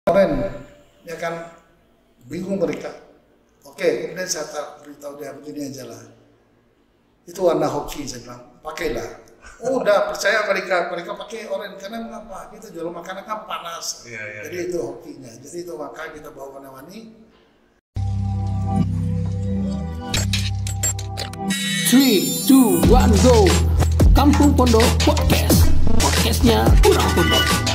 Kemarin ya kan bingung mereka. Oke, kemudian saya beritahu dia begini aja lah. Itu warna hoki, saya bilang pakailah. Oh, udah percaya mereka pakai oranye karena mengapa? Kita jual makanan kan panas. Jadi itu hokinya. Jadi itu maka kita bawa warna-warni. 3, 2, 1, go. Kampung Pondok Podcast. Podcastnya Kurang Pondok.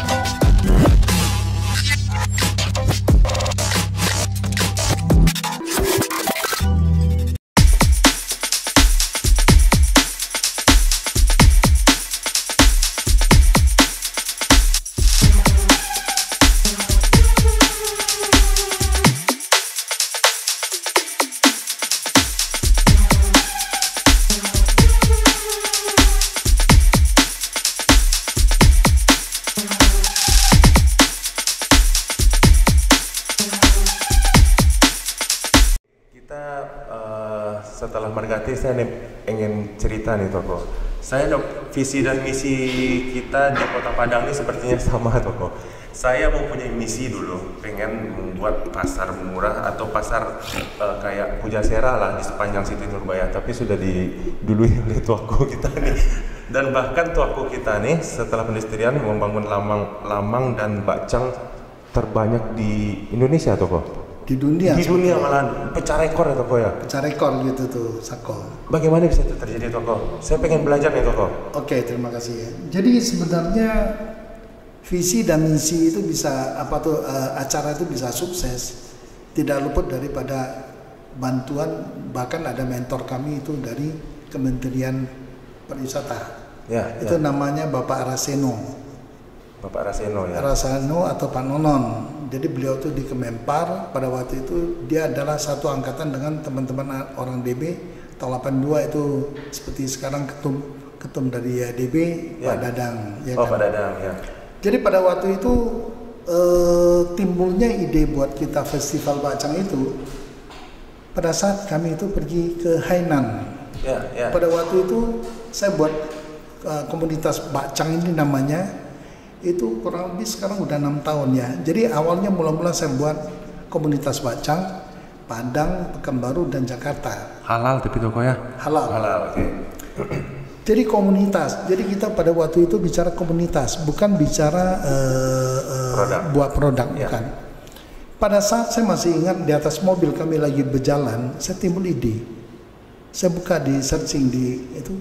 Setelah mendekati, saya ingin cerita nih Toko. Saya visi dan misi kita di Kota Padang ini sepertinya sama Toko. Saya mempunyai misi dulu, pengen membuat pasar murah atau pasar kayak Pujasera lah di sepanjang Siti Nurbaya. Tapi sudah didului oleh tuaku kita nih. Dan bahkan tuaku kita nih setelah pendestrian membangun lamang dan bakcang terbanyak di Indonesia Toko. Di dunia malahan pecah rekor ya Toko ya? Pecah rekor gitu tuh, Sako. Bagaimana bisa itu terjadi Toko? Saya pengen belajar nih Toko. Oke, terima kasih ya. Jadi sebenarnya visi dan misi itu bisa acara itu bisa sukses tidak luput daripada bantuan, bahkan ada mentor kami itu dari Kementerian Pariwisata. Itu namanya Bapak Araseno. Bapak Araseno ya. Araseno atau Pak Nonon. Jadi beliau itu di Kemenpar pada waktu itu dia adalah satu angkatan dengan teman-teman orang DB tahun 82 itu seperti sekarang ketum dari DB Pak Dadang ya kan? Pak Dadang ya. Jadi pada waktu itu timbulnya ide buat kita festival bakcang itu pada saat kami itu pergi ke Hainan. Pada waktu itu saya buat komunitas bakcang ini namanya. Itu kurang lebih sekarang udah 6 tahun ya. Jadi awalnya mula-mula saya buat komunitas bakcang Padang, Pekanbaru dan Jakarta. Halal tapi Toko ya? Halal. Oke. Jadi komunitas. Jadi kita pada waktu itu bicara komunitas, bukan bicara buat produk, bukan. Pada saat saya masih ingat di atas mobil kami lagi berjalan, saya timbul ide. Saya buka di searching di itu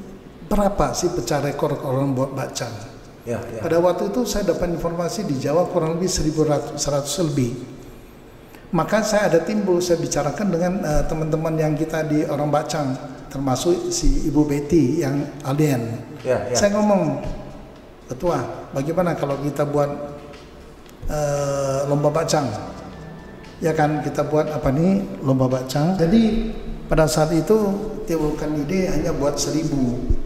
berapa sih pecah rekor orang buat bakcang. Pada waktu itu saya dapat informasi di Jawa kurang lebih 1.100 lebih. Maka saya ada timbul, saya bicarakan dengan teman-teman yang kita di orang bakcang, termasuk si Ibu Betty yang alien. Saya ngomong, ketua, bagaimana kalau kita buat lomba bakcang? Ya kan, kita buat apa nih lomba bakcang. Jadi pada saat itu timbulkan ide hanya buat 1.000.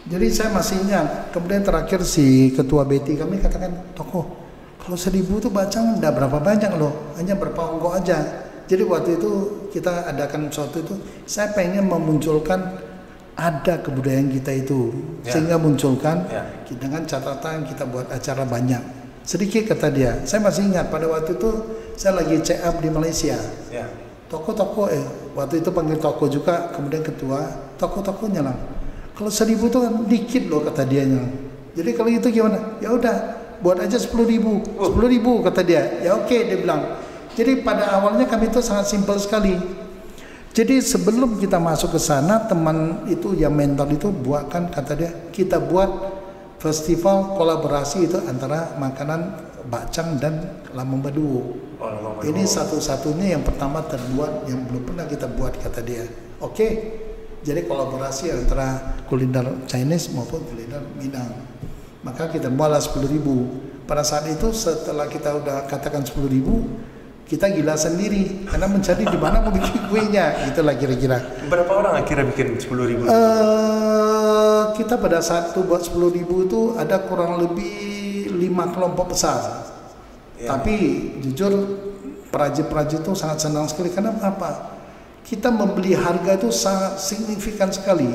Jadi saya masih ingat, kemudian terakhir si ketua Betty kami katakan, Toko, kalau 1.000 itu bakcang enggak berapa banyak loh, hanya berapa onggok aja. Jadi waktu itu kita adakan sesuatu itu, saya pengen memunculkan ada kebudayaan kita itu, sehingga munculkan dengan catatan kita buat acara banyak. Sedikit kata dia, saya masih ingat pada waktu itu saya lagi check up di Malaysia. Toko, waktu itu panggil Toko juga, kemudian ketua, Toko-tokonya lah. Kalau 1.000 itu kan dikit loh kata dianya. Jadi kalau itu gimana? Ya udah, buat aja 10.000. 10.000 kata dia. Ya oke, dia bilang. Jadi pada awalnya kami itu sangat simpel sekali. Jadi sebelum kita masuk ke sana, teman itu yang mentor itu buatkan kata dia, kita buat festival kolaborasi itu antara makanan bakcang dan lamung baduo. Ini satu-satunya yang pertama terbuat yang belum pernah kita buat kata dia. Oke. Jadi kolaborasi antara kuliner Chinese maupun kuliner Minang. Maka kita buatlah 10.000. Pada saat itu setelah kita udah katakan 10.000, kita gila sendiri karena mencari di mana mau bikin kuenya. Itulah kira-kira. Berapa orang akhirnya bikin 10.000? Kita pada saat itu buat 10.000 itu ada kurang lebih 5 kelompok besar. Tapi jujur perajin-perajin itu sangat senang sekali karena apa? Kita membeli harga itu sangat signifikan sekali.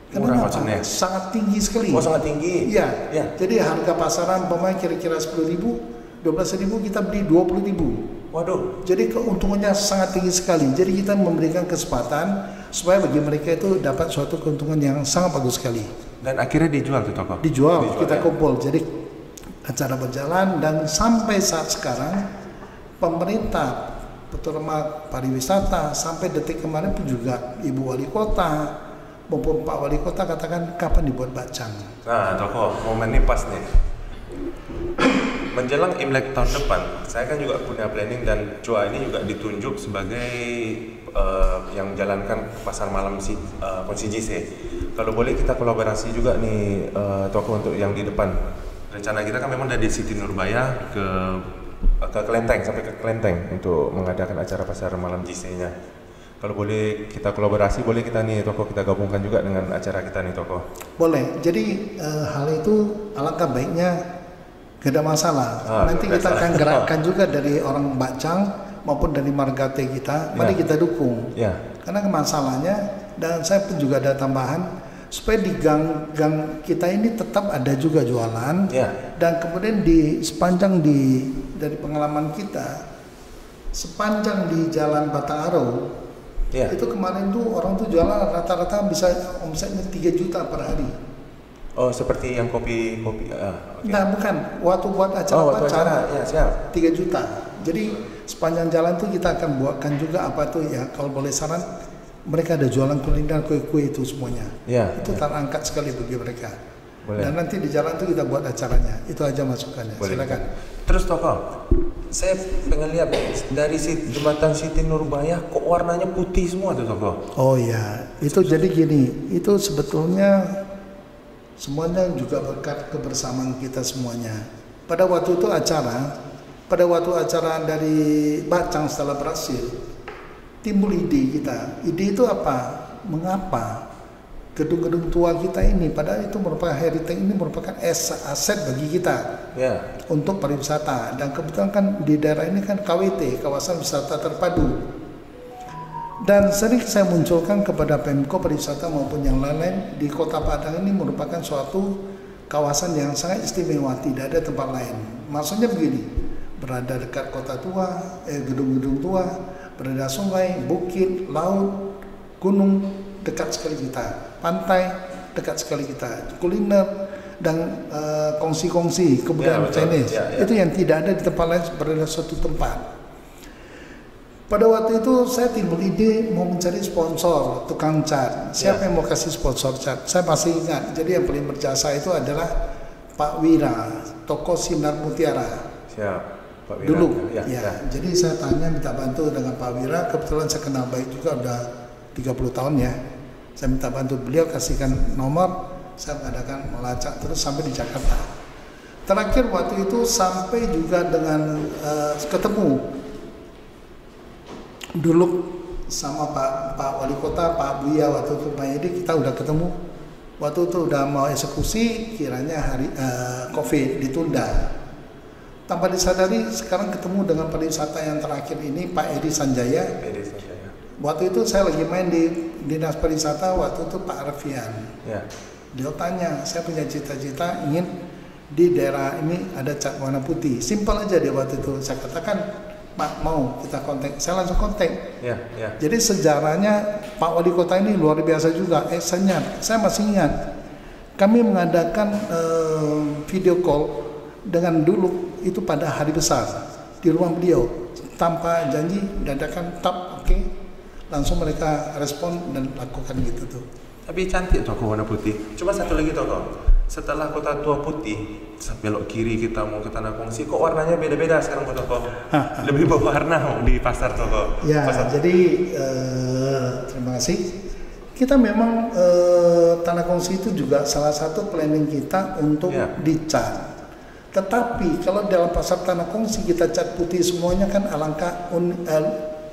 Karena sangat tinggi sekali. Sangat tinggi. Iya. Jadi harga pasaran pemain kira-kira 10.000 12.000 kita beli 20.000. Waduh. Jadi keuntungannya sangat tinggi sekali. Jadi kita memberikan kesempatan supaya bagi mereka itu dapat suatu keuntungan yang sangat bagus sekali. Dan akhirnya dijual tuh toko? Dijual kita ya? kumpul. Jadi acara berjalan dan sampai saat sekarang pemerintah, peternak pariwisata sampai detik kemarin pun juga Ibu Wali Kota maupun Pak Wali Kota katakan kapan dibuat bacang. Nah toko, momen ini pas nih. Menjelang Imlek tahun depan, saya kan juga punya planning dan Chua ini juga ditunjuk sebagai yang jalankan pasar malam Konsi JC. Kalau boleh kita kolaborasi juga nih toko untuk yang di depan. Rencana kita kan memang dari Siti Nurbaya ke Kelenteng sampai ke Kelenteng untuk mengadakan acara pasar malam JC-nya. Kalau boleh kita kolaborasi, boleh kita nih toko kita gabungkan juga dengan acara kita nih toko. Boleh. Jadi hal itu alangkah baiknya. Gak ada masalah. Nanti kita akan gerakkan juga dari orang Bacang maupun dari Margate kita. Mari kita dukung. Karena masalahnya, dan saya pun juga ada tambahan supaya di gang-gang kita ini tetap ada juga jualan. Dan kemudian di sepanjang dari pengalaman kita, sepanjang di Jalan Batang Aro, itu kemarin tuh orang tuh jualan rata-rata bisa omsetnya 3 juta per hari. Oh, seperti yang kopi. Okay. Nah, bukan. Waktu buat acara ya, siap. 3 juta. Jadi sepanjang jalan tuh kita akan buatkan juga apa tuh ya, kalau boleh saran, mereka ada jualan kuliner, kue-kue itu semuanya. Itu terangkat sekali bagi mereka. Boleh. Dan nanti di jalan tuh kita buat acaranya. Itu aja masukannya. Boleh. Silakan. Terus toko, saya pengen lihat dari jembatan Siti Nurbaya kok warnanya putih semua tuh toko. Oh iya, itu jadi gini, itu sebetulnya semuanya juga berkat kebersamaan kita semuanya. Pada waktu itu acara dari Bacang setelah berhasil, timbul ide kita. Ide itu apa? Mengapa gedung-gedung tua kita ini, padahal itu merupakan heritage, ini merupakan aset bagi kita untuk pariwisata. Dan kebetulan kan di daerah ini kan KWT, kawasan wisata terpadu. Dan sering saya munculkan kepada Pemko Pariwisata maupun yang lain-lain, di Kota Padang ini merupakan suatu kawasan yang sangat istimewa, tidak ada tempat lain. Maksudnya begini, berada dekat kota tua, gedung-gedung tua, berada sungai, bukit, laut, gunung, dekat sekali kita. Pantai, dekat sekali kita. Kuliner dan kongsi-kongsi kebudayaan Chinese. Itu yang tidak ada di tempat lain, berada suatu tempat. Pada waktu itu saya timbul ide mau mencari sponsor tukang cat. Siapa yang mau kasih sponsor cat? Saya masih ingat. Jadi yang paling berjasa itu adalah Pak Wira, toko Sinar Mutiara. Siap, Pak Wira. Dulu. Jadi saya tanya minta bantu dengan Pak Wira. Kebetulan saya kenal baik juga udah 30 tahun ya. Saya minta bantu beliau, kasihkan nomor. Saya mengadakan melacak terus sampai di Jakarta. Terakhir waktu itu sampai juga dengan ketemu dulu sama Pak Wali Kota, Pak Buya waktu itu Pak Edi, kita udah ketemu. Waktu itu udah mau eksekusi, kiranya hari COVID ditunda. Tanpa disadari sekarang ketemu dengan pariwisata yang terakhir ini Pak Edi Sanjaya. Waktu itu saya lagi main di Dinas Pariwisata, waktu itu Pak Arfian. Dia tanya, saya punya cita-cita ingin di daerah ini ada cat warna putih. Simpel aja dia waktu itu. Saya katakan, Pak mau kita kontak, saya langsung kontak. Jadi sejarahnya Pak Wali Kota ini luar biasa juga. Saya masih ingat kami mengadakan video call dengan dulu itu pada hari besar di rumah beliau tanpa janji, dadakan oke. Langsung mereka respon dan lakukan gitu tuh. Tapi cantik toko warna putih. Coba satu lagi toko. Setelah Kota Tua Putih, belok kiri kita mau ke Tanah Kongsi, kok warnanya beda-beda sekarang toko? Lebih berwarna di pasar toko. Jadi terima kasih. Kita memang Tanah Kongsi itu juga salah satu planning kita untuk dicat. Tetapi kalau dalam pasar Tanah Kongsi kita cat putih semuanya kan alangkah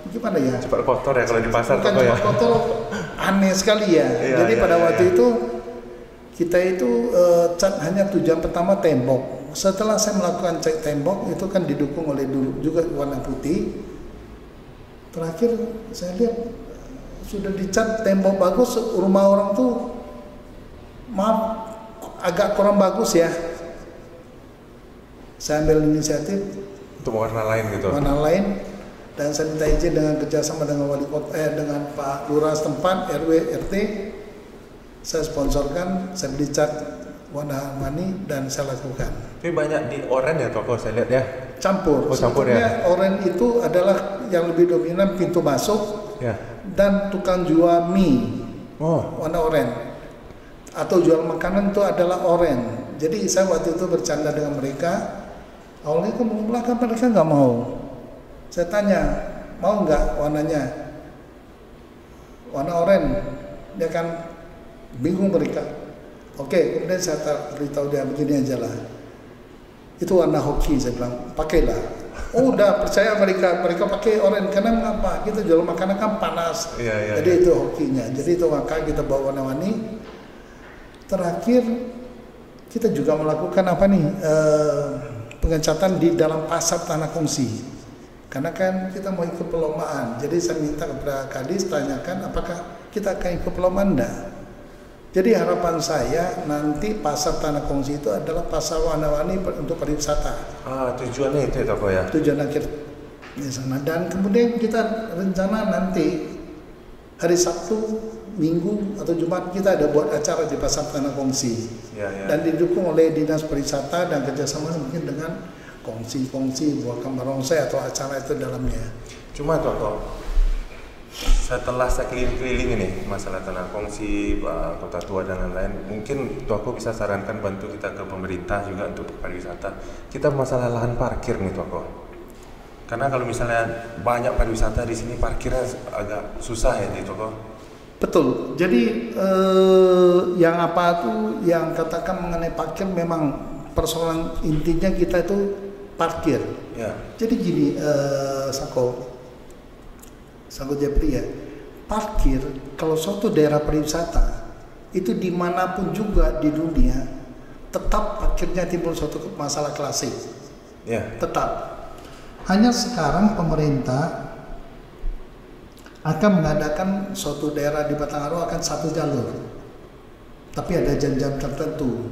gimana ya? Cepat kotor ya kalau di pasar. Bukan cepat kotor, aneh sekali ya. Jadi pada waktu itu kita itu cat hanya tujuan pertama tembok. Setelah saya melakukan cat tembok itu kan didukung oleh dulu juga warna putih. Terakhir saya lihat sudah dicat tembok bagus, rumah orang tuh maaf agak kurang bagus ya. Saya ambil inisiatif Untuk warna lain gitu. warna lain, dan saya minta izin dengan kerjasama dengan wali kota, dengan Pak Lurah setempat, RW, RT. Saya sponsorkan, saya beli cat warna-warni dan saya lakukan. Tapi banyak di oranye ya toko saya lihat ya. Campur. Oh, campur Sebetulnya oranye itu adalah yang lebih dominan pintu masuk Ya. dan tukang jual mie Oh, warna oranye atau jual makanan itu adalah oranye. Jadi saya waktu itu bercanda dengan mereka. Awalnya ke belakang mereka nggak mau. Saya tanya, mau nggak warnanya warna oranye? Dia kan bingung mereka. Oke, kemudian saya beritahu dia begini aja lah. Itu warna hoki, saya bilang, pakailah. Oh, udah percaya mereka pakai oranye karena mengapa? Kita jual makanan kan panas. Iya. Jadi itu hokinya. Jadi itu maka kita bawa warna-warni. Terakhir kita juga melakukan apa nih? Pengecatan di dalam pasar tanah kongsi. Karena kan kita mau ikut perlombaan. Jadi saya minta kepada Kadis tanyakan apakah kita akan ikut perlombaan enggak. Jadi harapan saya nanti pasar tanah kongsi itu adalah pasar warna-warni untuk pariwisata. Tujuannya itu ya toko ya. Tujuan akhir di sana. Dan kemudian kita rencana nanti hari Sabtu, Minggu atau Jumat kita ada buat acara di pasar tanah kongsi. Ya. Dan didukung oleh Dinas Pariwisata dan kerjasama mungkin dengan kongsi buahkan barongsai atau acara itu dalamnya. Cuma toko setelah saya keliling-keliling ini masalah tanah kongsi, kota tua dan lain-lain, mungkin Toko bisa sarankan bantu kita ke pemerintah juga untuk pariwisata. Kita masalah lahan parkir nih Toko. Karena kalau misalnya banyak pariwisata di sini parkirnya agak susah ya di Toko. Betul. Jadi yang apa tuh yang katakan mengenai parkir memang persoalan intinya kita itu parkir. Ya. Jadi gini, Sako Jepri ya, parkir kalau suatu daerah pariwisata itu dimanapun juga di dunia tetap parkirnya timbul suatu masalah klasik. Ya. Tetap. Hanya sekarang pemerintah akan mengadakan suatu daerah di Batanghari akan satu jalur, tapi ada jam-jam tertentu.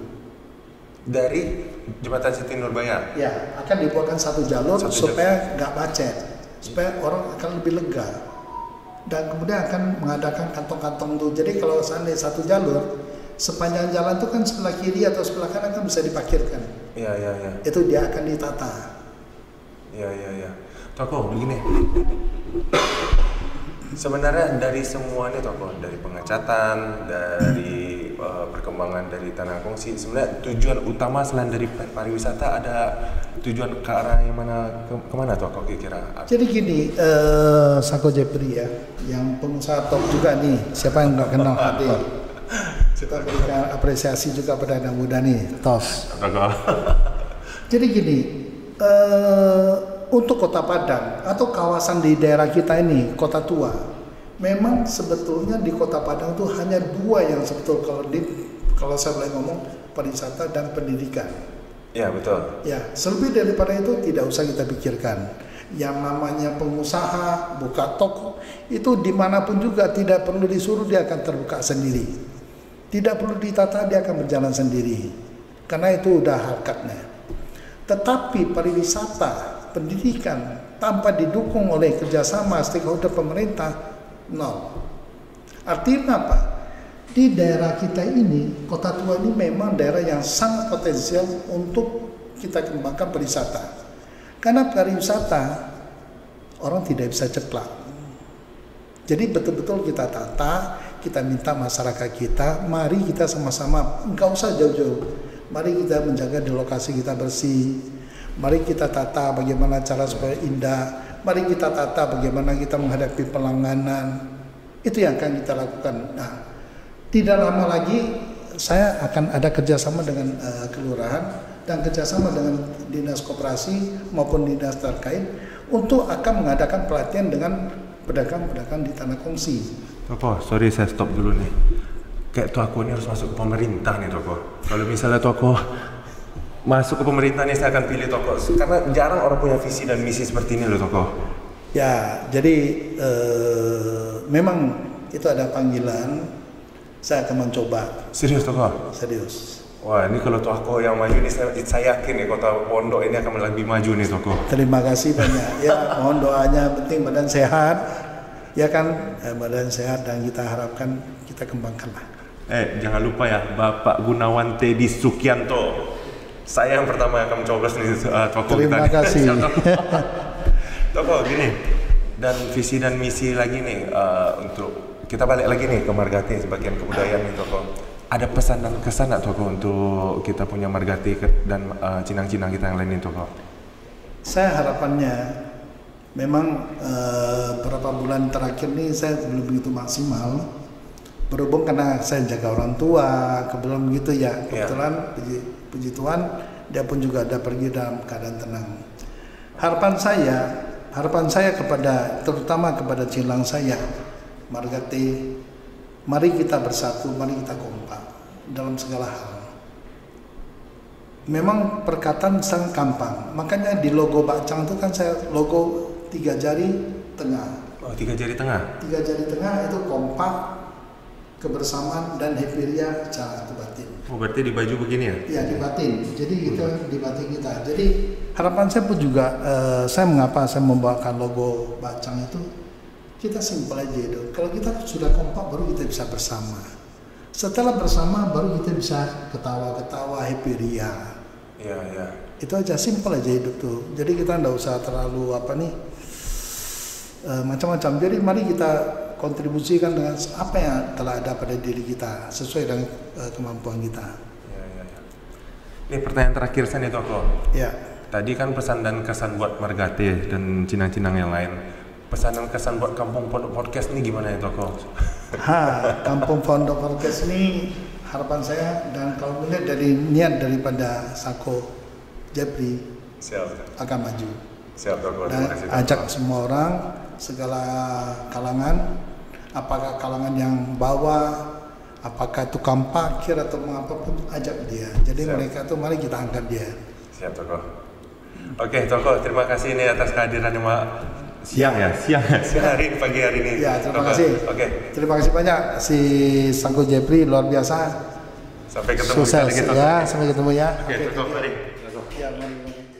Dari Jembatan Siti Nurbaya. Ya, akan dibuatkan satu jalur supaya nggak macet, supaya orang akan lebih lega. Dan kemudian akan mengadakan kantong-kantong itu. Jadi kalau seandainya satu jalur, sepanjang jalan itu kan sebelah kiri atau sebelah kanan kan bisa diparkirkan. Iya. Itu dia akan ditata. Iya. Toko, begini. Sebenarnya dari semua nih Toko, dari pengecatan, dari perkembangan dari tanah kongsi, sebenarnya tujuan utama selain dari pariwisata ada tujuan ke arah yang mana kemana Toko kira-kira? Jadi gini, Sako Jepri ya, yang pengusaha top juga nih, siapa yang nggak kenal Hadi? Kita berikan apresiasi juga pada anak muda nih, Tos. Jadi gini, untuk Kota Padang atau kawasan di daerah kita ini, Kota Tua, memang sebetulnya di Kota Padang itu hanya dua yang sebetul kalau saya boleh ngomong, pariwisata dan pendidikan. Ya betul. Ya, selebih daripada itu tidak usah kita pikirkan. Yang namanya pengusaha buka toko itu dimanapun juga tidak perlu disuruh, dia akan terbuka sendiri. Tidak perlu ditata, dia akan berjalan sendiri. Karena itu udah hakikatnya. Tetapi pariwisata, pendidikan tanpa didukung oleh kerjasama stakeholder pemerintah, nol. Artinya apa? Di daerah kita ini, Kota Tua ini memang daerah yang sangat potensial untuk kita kembangkan pariwisata. Karena pariwisata orang tidak bisa ceplak. Jadi betul-betul kita tata, kita minta masyarakat kita, mari kita sama-sama, nggak usah jauh-jauh. Mari kita menjaga di lokasi kita bersih. Mari kita tata bagaimana cara supaya indah. Mari kita tata bagaimana kita menghadapi pelangganan. Itu yang akan kita lakukan. Nah, tidak lama lagi saya akan ada kerjasama dengan kelurahan dan kerjasama dengan dinas koperasi maupun dinas terkait untuk akan mengadakan pelatihan dengan pedagang-pedagang di tanah kongsi. Toko, sorry saya stop dulu nih. Kayak Toko ini harus masuk ke pemerintah nih Toko. Kalau misalnya Toko masuk ke pemerintah nih saya akan pilih Toko. Karena jarang orang punya visi dan misi seperti ini loh Toko. Ya, jadi memang itu ada panggilan. Saya akan mencoba. Serius Toko? Serius. Wah, ini kalau Toko yang maju ini saya yakin nih Kota Pondok ini akan lebih maju nih Toko. Terima kasih banyak. Ya, mohon doanya, penting badan sehat. Ya kan, badan sehat dan kita harapkan kita kembangkanlah. Jangan lupa ya, Bapak Gunawan Teddy Sukianto. Saya yang pertama yang akan mencoblos nih Toko. Terima kasih. Toko gini, dan visi dan misi lagi nih untuk kita balik lagi nih ke Margati sebagian kebudayaan nih Toko. Ada pesan dan kesan nggak Toko untuk kita punya Margati dan cinang-cinang kita yang lain nih Toko? Saya harapannya memang beberapa bulan terakhir ini saya belum begitu maksimal. Berhubung karena saya jaga orang tua, kebetulan begitu ya. Kebetulan puji Tuhan dia pun juga ada pergi dalam keadaan tenang. Harapan saya kepada terutama kepada cilang saya, Margati, mari kita bersatu, mari kita kompak dalam segala hal. Memang perkataan sangat gampang, makanya di logo Bakcang itu kan saya logo 3 jari tengah. Oh, 3 jari tengah? 3 jari tengah itu kompak, kebersamaan dan happy ria secara batin. Oh, berarti di baju begini ya? Ya, di batin. Jadi itu di batin kita. Jadi harapan saya pun juga, mengapa saya membawakan logo Bakcang itu, kita simpel aja itu. Kalau kita sudah kompak baru kita bisa bersama. Setelah bersama baru kita bisa ketawa-ketawa, happy ria. Iya. Itu aja, simpel aja hidup tuh. Jadi kita nggak usah terlalu macam-macam. Jadi mari kita kontribusikan dengan apa yang telah ada pada diri kita sesuai dengan kemampuan kita. Iya. Ini pertanyaan terakhir saya nih Toko. Ya. Tadi kan pesan dan kesan buat Margati dan cinang-cinang yang lain. Pesan dan kesan buat Kampung Pondok Podcast ini gimana ya Toko? Kampung Pondok Podcast ini harapan saya, dan kalau melihat dari niat daripada Sako Jepri, Siap. akan maju. Siap Toko. Dan Terima kasih, Toko. ajak semua orang, segala kalangan, apakah kalangan yang bawah, apakah tukang parkir atau apapun, ajak dia. Jadi Siap. mereka tuh mari kita angkat dia. Siap Toko. Oke Toko, terima kasih ini atas kehadirannya siang hari ini, pagi hari ini. Ya, terima Toko. kasih. Oke. Terima kasih banyak si Sangko Jepri, luar biasa. Sampai ketemu Sukses lagi Toko. ya, sampai ketemu ya. Oke, Toko, mari. Ya, mari.